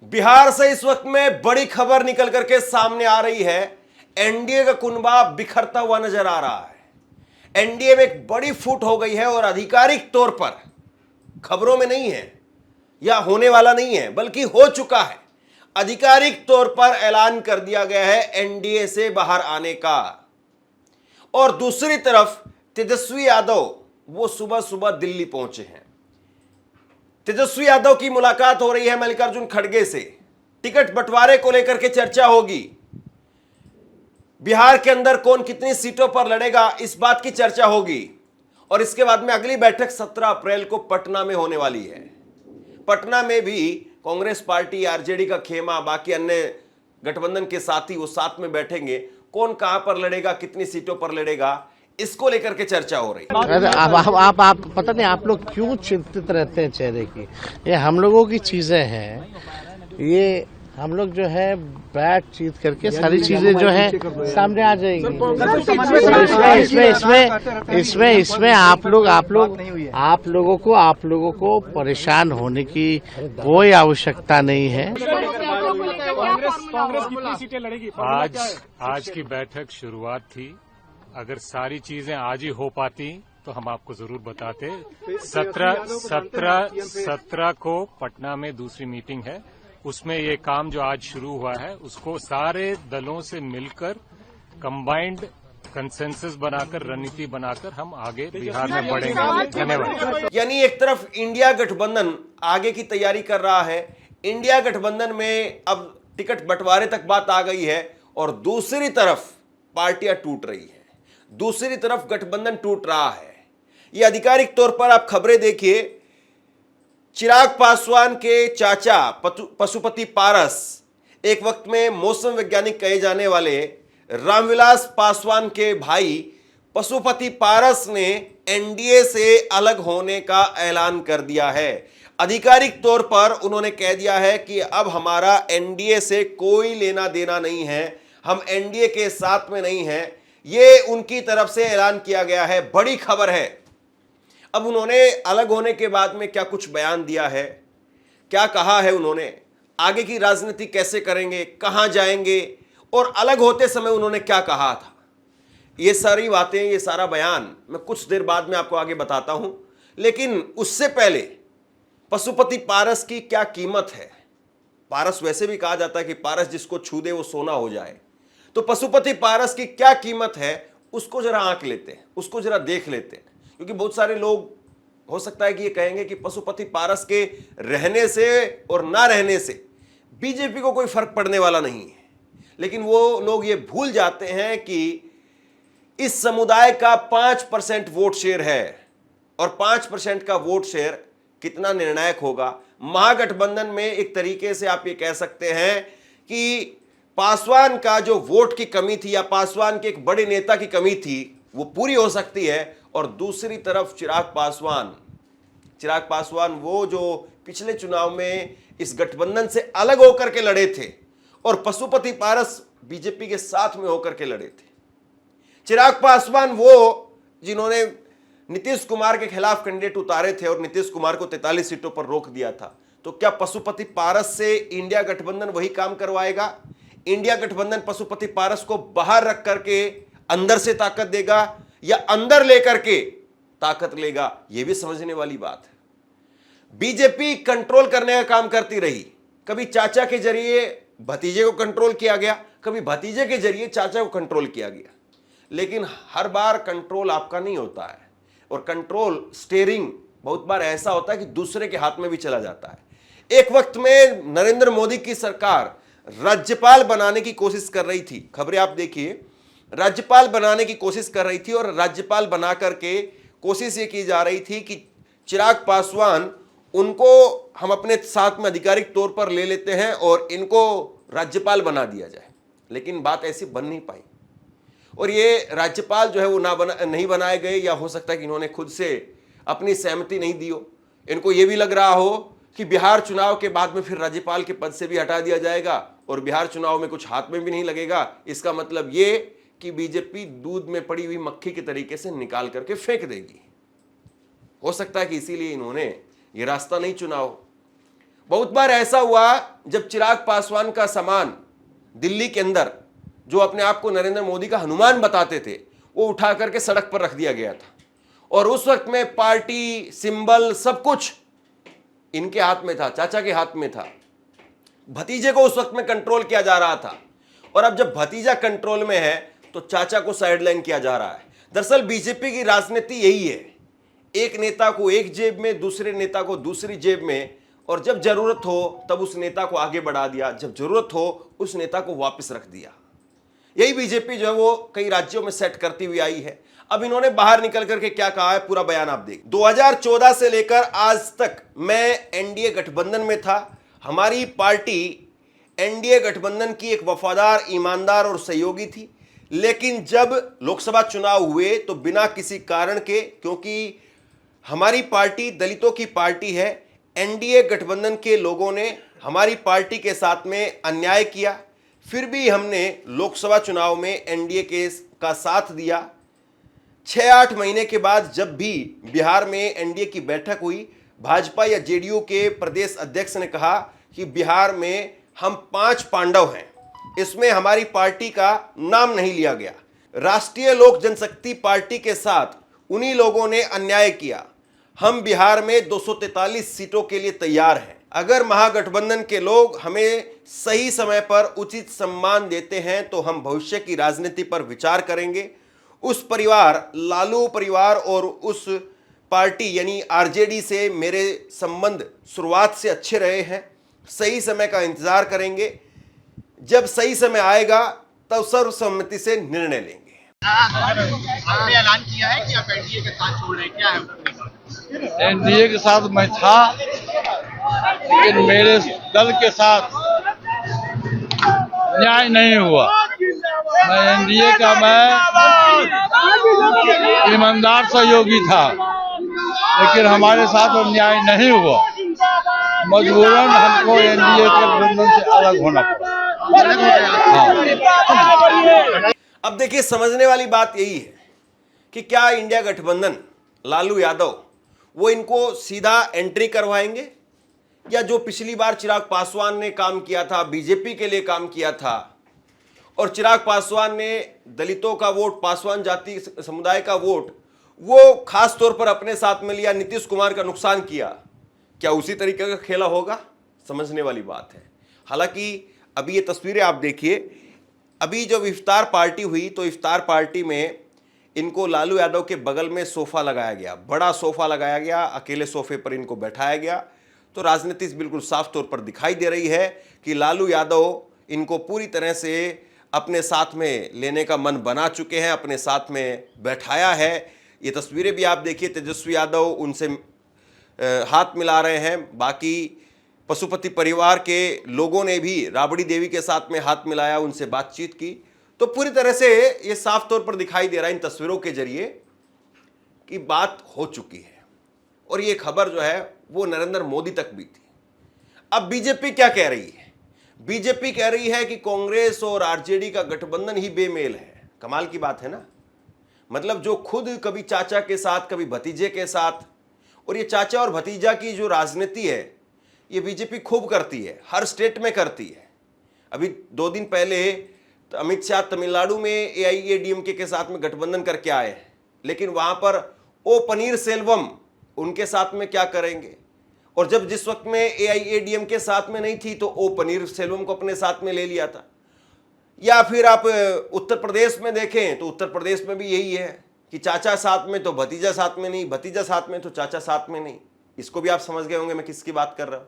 बिहार से इस वक्त में बड़ी खबर निकल करके सामने आ रही है। एनडीए का कुनबा बिखरता हुआ नजर आ रहा है। एनडीए में एक बड़ी फूट हो गई है और आधिकारिक तौर पर खबरों में नहीं है या होने वाला नहीं है, बल्कि हो चुका है। आधिकारिक तौर पर ऐलान कर दिया गया है एनडीए से बाहर आने का। और दूसरी तरफ तेजस्वी यादव वो सुबह सुबह दिल्ली पहुंचे हैं। तेजस्वी यादव की मुलाकात हो रही है मल्लिकार्जुन खड़गे से। टिकट बंटवारे को लेकर के चर्चा होगी। बिहार के अंदर कौन कितनी सीटों पर लड़ेगा, इस बात की चर्चा होगी। और इसके बाद में अगली बैठक 17 अप्रैल को पटना में होने वाली है। पटना में भी कांग्रेस पार्टी, आरजेडी का खेमा, बाकी अन्य गठबंधन के साथी वो साथ में बैठेंगे। कौन कहां पर लड़ेगा, कितनी सीटों पर लड़ेगा, इसको लेकर के चर्चा हो रही है। आप पता नहीं आप लोग क्यों चिंतित रहते हैं चेहरे की। ये हम लोगों की चीजें हैं। ये हम लोग जो है बातचीत करके सारी चीजें जो है सामने आ जाएंगी। इसमें आप लोगों को परेशान होने की कोई आवश्यकता नहीं है। कांग्रेस कितनी सीटें लड़ेगी? आज की बैठक शुरुआत थी। अगर सारी चीजें आज ही हो पाती तो हम आपको जरूर बताते। 17 को पटना में दूसरी मीटिंग है। उसमें ये काम जो आज शुरू हुआ है उसको सारे दलों से मिलकर कंबाइंड कंसेंसस बनाकर, रणनीति बनाकर हम आगे बिहार में बढ़ेंगे। धन्यवाद। यानी एक तरफ इंडिया गठबंधन आगे की तैयारी कर रहा है। इंडिया गठबंधन में अब टिकट बंटवारे तक बात आ गई है और दूसरी तरफ पार्टियां टूट रही है, दूसरी तरफ गठबंधन टूट रहा है। यह आधिकारिक तौर पर आप खबरें देखिए। चिराग पासवान के चाचा पशुपति पारस, एक वक्त में मौसम वैज्ञानिक कहे जाने वाले रामविलास पासवान के भाई पशुपति पारस ने एनडीए से अलग होने का ऐलान कर दिया है। आधिकारिक तौर पर उन्होंने कह दिया है कि अब हमारा एनडीए से कोई लेना देना नहीं है, हम एनडीए के साथ में नहीं हैं। ये उनकी तरफ से ऐलान किया गया है, बड़ी खबर है। अब उन्होंने अलग होने के बाद में क्या कुछ बयान दिया है, क्या कहा है उन्होंने, आगे की राजनीति कैसे करेंगे, कहां जाएंगे, और अलग होते समय उन्होंने क्या कहा था, ये सारी बातें, ये सारा बयान मैं कुछ देर बाद में आपको आगे बताता हूं। लेकिन उससे पहले पशुपति पारस की क्या कीमत है। पारस वैसे भी कहा जाता है कि पारस जिसको छू दे वो सोना हो जाए। तो पशुपति पारस की क्या कीमत है उसको जरा आंक लेते हैं, उसको जरा देख लेते हैं। क्योंकि बहुत सारे लोग हो सकता है कि ये कहेंगे कि पशुपति पारस के रहने से और ना रहने से बीजेपी को कोई फर्क पड़ने वाला नहीं है। लेकिन वो लोग ये भूल जाते हैं कि इस समुदाय का 5% वोट शेयर है और 5% का वोट शेयर कितना निर्णायक होगा। महागठबंधन में एक तरीके से आप ये कह सकते हैं कि पासवान का जो वोट की कमी थी या पासवान के एक बड़े नेता की कमी थी वो पूरी हो सकती है। और दूसरी तरफ चिराग पासवान वो जो पिछले चुनाव में इस गठबंधन से अलग होकर के लड़े थे और पशुपति पारस बीजेपी के साथ में होकर के लड़े थे। चिराग पासवान वो जिन्होंने नीतीश कुमार के खिलाफ कैंडिडेट उतारे थे और नीतीश कुमार को 43 सीटों पर रोक दिया था। तो क्या पशुपति पारस से इंडिया गठबंधन वही काम करवाएगा? इंडिया गठबंधन पशुपति पारस को बाहर रख करके अंदर से ताकत देगा या अंदर लेकर के ताकत लेगा? यह भी समझने वाली बात है। बीजेपी कंट्रोल करने का काम करती रही। कभी चाचा के जरिए भतीजे को कंट्रोल किया गया, कभी भतीजे के जरिए चाचा को कंट्रोल किया गया। लेकिन हर बार कंट्रोल आपका नहीं होता है और कंट्रोल स्टीयरिंग बहुत बार ऐसा होता है कि दूसरे के हाथ में भी चला जाता है। एक वक्त में नरेंद्र मोदी की सरकार राज्यपाल बनाने की कोशिश कर रही थी। खबरें आप देखिए, राज्यपाल बनाने की कोशिश कर रही थी और राज्यपाल बना करके कोशिश ये की जा रही थी कि चिराग पासवान उनको हम अपने साथ में आधिकारिक तौर पर ले लेते हैं और इनको राज्यपाल बना दिया जाए। लेकिन बात ऐसी बन नहीं पाई और ये राज्यपाल जो है वो नहीं बनाए गए, या हो सकता है कि इन्होंने खुद से अपनी सहमति नहीं दी हो। इनको ये भी लग रहा हो कि बिहार चुनाव के बाद में फिर राज्यपाल के पद से भी हटा दिया जाएगा और बिहार चुनाव में कुछ हाथ में भी नहीं लगेगा। इसका मतलब ये कि बीजेपी दूध में पड़ी हुई मक्खी के तरीके से निकाल करके फेंक देगी। हो सकता है कि इसीलिए इन्होंने ये रास्ता नहीं चुना हो। बहुत बार ऐसा हुआ जब चिराग पासवान का सामान दिल्ली के अंदर, जो अपने आप को नरेंद्र मोदी का हनुमान बताते थे, वो उठा करके सड़क पर रख दिया गया था और उस वक्त में पार्टी सिंबल सब कुछ इनके हाथ में था, चाचा के हाथ में था। भतीजे को उस वक्त में कंट्रोल किया जा रहा था और अब जब भतीजा कंट्रोल में है तो चाचा को साइडलाइन किया जा रहा है। दरअसल बीजेपी की राजनीति यही है, एक नेता को एक जेब में, दूसरे नेता को दूसरी जेब में, और जब जरूरत हो तब उस नेता को आगे बढ़ा दिया, जब जरूरत हो उस नेता को वापस रख दिया। यही बीजेपी जो है वो कई राज्यों में सेट करती हुई आई है। अब इन्होंने बाहर निकल करके क्या कहा है, पूरा बयान आप देख। 2014 से लेकर आज तक मैं एनडीए गठबंधन में था। हमारी पार्टी एनडीए गठबंधन की एक वफादार, ईमानदार और सहयोगी थी, लेकिन जब लोकसभा चुनाव हुए तो बिना किसी कारण के, क्योंकि हमारी पार्टी दलितों की पार्टी है, एनडीए गठबंधन के लोगों ने हमारी पार्टी के साथ में अन्याय किया, फिर भी हमने लोकसभा चुनाव में एनडीए का साथ दिया। 6-8 महीने के बाद जब भी बिहार में एनडीए की बैठक हुई, भाजपा या जेडीयू के प्रदेश अध्यक्ष ने कहा कि बिहार में हम 5 पांडव हैं, इसमें हमारी पार्टी का नाम नहीं लिया गया। राष्ट्रीय लोक जनशक्ति पार्टी के साथ उन्हीं लोगों ने अन्याय किया। हम बिहार में 243 सीटों के लिए तैयार हैं। अगर महागठबंधन के लोग हमें सही समय पर उचित सम्मान देते हैं तो हम भविष्य की राजनीति पर विचार करेंगे। उस परिवार, लालू परिवार और उस पार्टी यानी आरजेडी से मेरे संबंध शुरुआत से अच्छे रहे हैं। सही समय का इंतजार करेंगे, जब सही समय आएगा तब सर्वसम्मति से निर्णय लेंगे। आपने ऐलान किया है कि आप एनडीए के साथ छोड़ रहे हैं, क्या है? एनडीए के साथ मैं था, लेकिन मेरे दल के साथ न्याय नहीं हुआ। मैं एनडीए का ईमानदार सहयोगी था, लेकिन हमारे साथ वो न्याय नहीं हुआ। मजबूरन हमको एनडीए के गठबंधन से अलग होना पड़ा। हाँ। अब देखिए, समझने वाली बात यही है कि क्या इंडिया गठबंधन, लालू यादव, वो इनको सीधा एंट्री करवाएंगे, या जो पिछली बार चिराग पासवान ने काम किया था, बीजेपी के लिए काम किया था, और चिराग पासवान ने दलितों का वोट, पासवान जाति समुदाय का वोट, वो खास तौर पर अपने साथ में लिया, नीतीश कुमार का नुकसान किया, क्या उसी तरीके का खेला होगा? समझने वाली बात है। हालांकि अभी ये तस्वीरें आप देखिए, अभी जब इफ्तार पार्टी हुई तो इफ्तार पार्टी में इनको लालू यादव के बगल में सोफा लगाया गया, बड़ा सोफा लगाया गया, अकेले सोफे पर इनको बैठाया गया। तो राजनीति बिल्कुल साफ तौर पर दिखाई दे रही है कि लालू यादव इनको पूरी तरह से अपने साथ में लेने का मन बना चुके हैं, अपने साथ में बैठाया है। ये तस्वीरें भी आप देखिए, तेजस्वी यादव उनसे हाथ मिला रहे हैं। बाकी पशुपति परिवार के लोगों ने भी राबड़ी देवी के साथ में हाथ मिलाया, उनसे बातचीत की। तो पूरी तरह से ये साफ तौर पर दिखाई दे रहा है इन तस्वीरों के जरिए कि बात हो चुकी है, और ये खबर जो है वो नरेंद्र मोदी तक भी थी। अब बीजेपी क्या कह रही है? बीजेपी कह रही है कि कांग्रेस और आरजेडी का गठबंधन ही बेमेल है। कमाल की बात है ना। मतलब जो खुद कभी चाचा के साथ, कभी भतीजे के साथ, और ये चाचा और भतीजा की जो राजनीति है ये बीजेपी खूब करती है, हर स्टेट में करती है। अभी 2 दिन पहले अमित शाह तमिलनाडु में एआईएडीएमके के साथ में गठबंधन करके आए, लेकिन वहां पर ओ पनीरसेल्वम उनके साथ में क्या करेंगे, और जब जिस वक्त में एआईएडीएमके के साथ में नहीं थी तो ओ पनीरसेल्वम को अपने साथ में ले लिया था। या फिर आप उत्तर प्रदेश में देखें तो उत्तर प्रदेश में भी यही है कि चाचा साथ में तो भतीजा साथ में नहीं, भतीजा साथ में तो चाचा साथ में नहीं। इसको भी आप समझ गए होंगे मैं किसकी बात कर रहा हूं।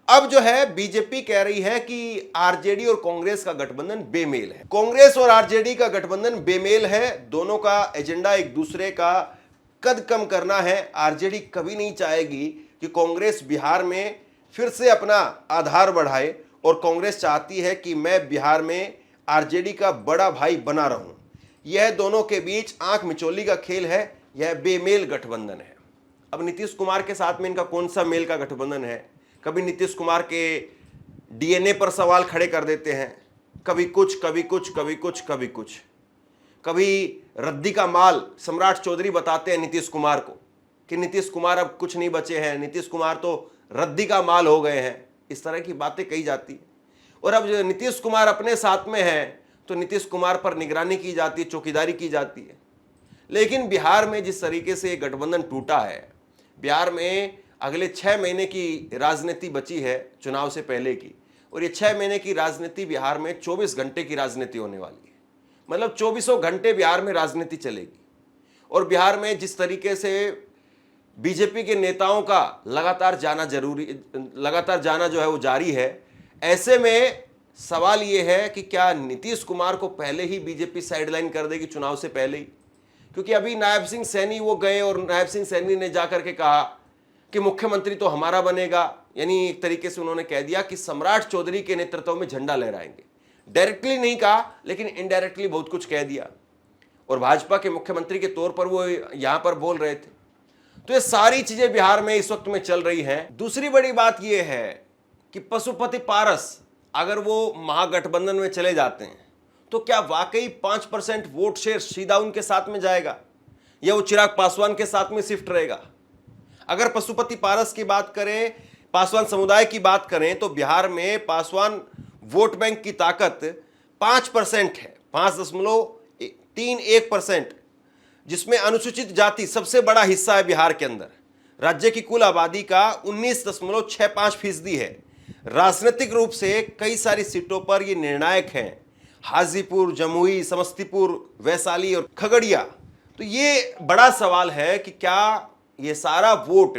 अब जो है बीजेपी कह रही है कि आरजेडी और कांग्रेस का गठबंधन बेमेल है। कांग्रेस और आरजेडी का गठबंधन बेमेल है, दोनों का एजेंडा एक दूसरे का कद कम करना है। आरजेडी कभी नहीं चाहेगी कि कांग्रेस बिहार में फिर से अपना आधार बढ़ाए, और कांग्रेस चाहती है कि मैं बिहार में आरजेडी का बड़ा भाई बना रहूं। यह दोनों के बीच आंख मिचौली का खेल है, यह बेमेल गठबंधन है। अब नीतीश कुमार के साथ में इनका कौन सा मेल का गठबंधन है? कभी नीतीश कुमार के डीएनए पर सवाल खड़े कर देते हैं, कभी कुछ कभी कुछ कभी कुछ कभी कुछ, कभी रद्दी का माल सम्राट चौधरी बताते हैं नीतीश कुमार को कि नीतीश कुमार अब कुछ नहीं बचे हैं, नीतीश कुमार तो रद्दी का माल हो गए हैं। इस तरह की बातें कही जाती है। और अब जो नीतीश कुमार अपने साथ में है तो नीतीश कुमार पर निगरानी की जाती है, चौकीदारी की जाती है। लेकिन बिहार में जिस तरीके से गठबंधन टूटा है, बिहार में अगले 6 महीने की राजनीति बची है चुनाव से पहले की, और ये 6 महीने की राजनीति बिहार में 24 घंटे की राजनीति होने वाली है। मतलब 24 घंटे बिहार में राजनीति चलेगी। और बिहार में जिस तरीके से बीजेपी के नेताओं का लगातार जाना जो है वो जारी है, ऐसे में सवाल ये है कि क्या नीतीश कुमार को पहले ही बीजेपी साइडलाइन कर देगी चुनाव से पहले ही? क्योंकि अभी नायब सिंह सैनी वो गए और नायब सिंह सैनी ने जाकर के कहा कि मुख्यमंत्री तो हमारा बनेगा, यानी एक तरीके से उन्होंने कह दिया कि सम्राट चौधरी के नेतृत्व में झंडा लहराएंगे। डायरेक्टली नहीं कहा लेकिन इनडायरेक्टली बहुत कुछ कह दिया, और भाजपा के मुख्यमंत्री के तौर पर वो यहां पर बोल रहे थे। तो ये सारी चीजें बिहार में इस वक्त में चल रही हैं। दूसरी बड़ी बात यह है कि पशुपति पारस अगर वो महागठबंधन में चले जाते हैं तो क्या वाकई 5% वोट शेयर सीधा उनके साथ में जाएगा, या वो चिराग पासवान के साथ में शिफ्ट रहेगा? अगर पशुपति पारस की बात करें, पासवान समुदाय की बात करें, तो बिहार में पासवान वोट बैंक की ताकत 5% है, 5.31%, जिसमें अनुसूचित जाति सबसे बड़ा हिस्सा है बिहार के अंदर। राज्य की कुल आबादी का 19.65% है। राजनीतिक रूप से कई सारी सीटों पर ये निर्णायक हैं, हाजीपुर, जमुई, समस्तीपुर, वैशाली और खगड़िया। तो ये बड़ा सवाल है कि क्या ये सारा वोट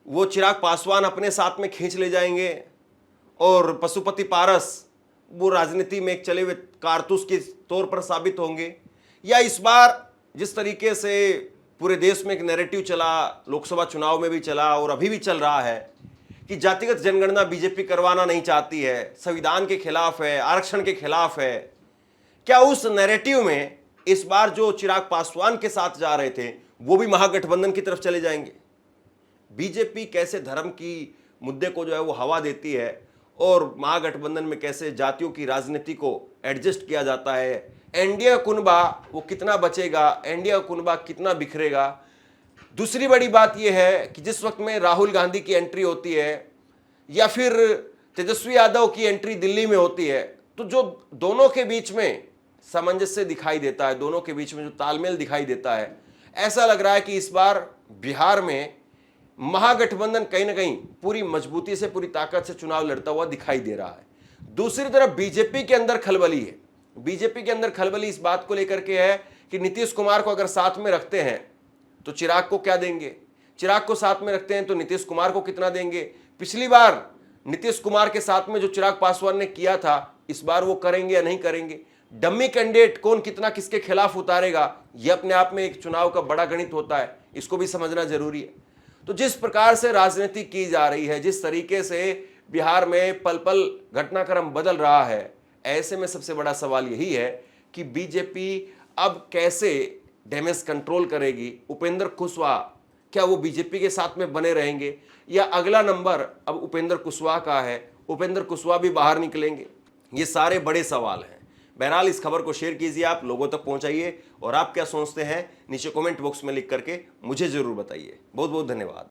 वो चिराग पासवान अपने साथ में खींच ले जाएंगे और पशुपति पारस वो राजनीति में एक चले हुए कारतूस के तौर पर साबित होंगे? या इस बार जिस तरीके से पूरे देश में एक नैरेटिव चला, लोकसभा चुनाव में भी चला और अभी भी चल रहा है कि जातिगत जनगणना बीजेपी करवाना नहीं चाहती है, संविधान के खिलाफ है, आरक्षण के खिलाफ है, क्या उस नैरेटिव में इस बार जो चिराग पासवान के साथ जा रहे थे वो भी महागठबंधन की तरफ चले जाएंगे? बीजेपी कैसे धर्म की मुद्दे को जो है वो हवा देती है और महागठबंधन में कैसे जातियों की राजनीति को एडजस्ट किया जाता है, एनडीए कुनबा वो कितना बचेगा, एनडीए कुनबा कितना बिखरेगा? दूसरी बड़ी बात यह है कि जिस वक्त में राहुल गांधी की एंट्री होती है या फिर तेजस्वी यादव की एंट्री दिल्ली में होती है, तो जो दोनों के बीच में सामंजस्य दिखाई देता है, दोनों के बीच में जो तालमेल दिखाई देता है, ऐसा लग रहा है कि इस बार बिहार में महागठबंधन कहीं ना कहीं पूरी मजबूती से, पूरी ताकत से चुनाव लड़ता हुआ दिखाई दे रहा है। दूसरी तरफ बीजेपी के अंदर खलबली है। बीजेपी के अंदर खलबली इस बात को लेकर के है कि नीतीश कुमार को अगर साथ में रखते हैं तो चिराग को क्या देंगे, चिराग को साथ में रखते हैं तो नीतीश कुमार को कितना देंगे? पिछली बार नीतीश कुमार के साथ में जो चिराग पासवान ने किया था, इस बार वो करेंगे या नहीं करेंगे? डम्मी कैंडिडेट कौन कितना किसके खिलाफ उतारेगा, ये अपने आप में एक चुनाव का बड़ा गणित होता है, इसको भी समझना जरूरी है। तो जिस प्रकार से राजनीति की जा रही है, जिस तरीके से बिहार में पल पल घटनाक्रम बदल रहा है, ऐसे में सबसे बड़ा सवाल यही है कि बीजेपी अब कैसे डैमेज कंट्रोल करेगी? उपेंद्र कुशवाहा क्या वो बीजेपी के साथ में बने रहेंगे, या अगला नंबर अब उपेंद्र कुशवाहा का है, उपेंद्र कुशवाहा भी बाहर निकलेंगे? ये सारे बड़े सवाल हैं। बहरहाल इस खबर को शेयर कीजिए, आप लोगों तक पहुंचाइए, और आप क्या सोचते हैं नीचे कमेंट बॉक्स में लिख करके मुझे जरूर बताइए। बहुत बहुत धन्यवाद।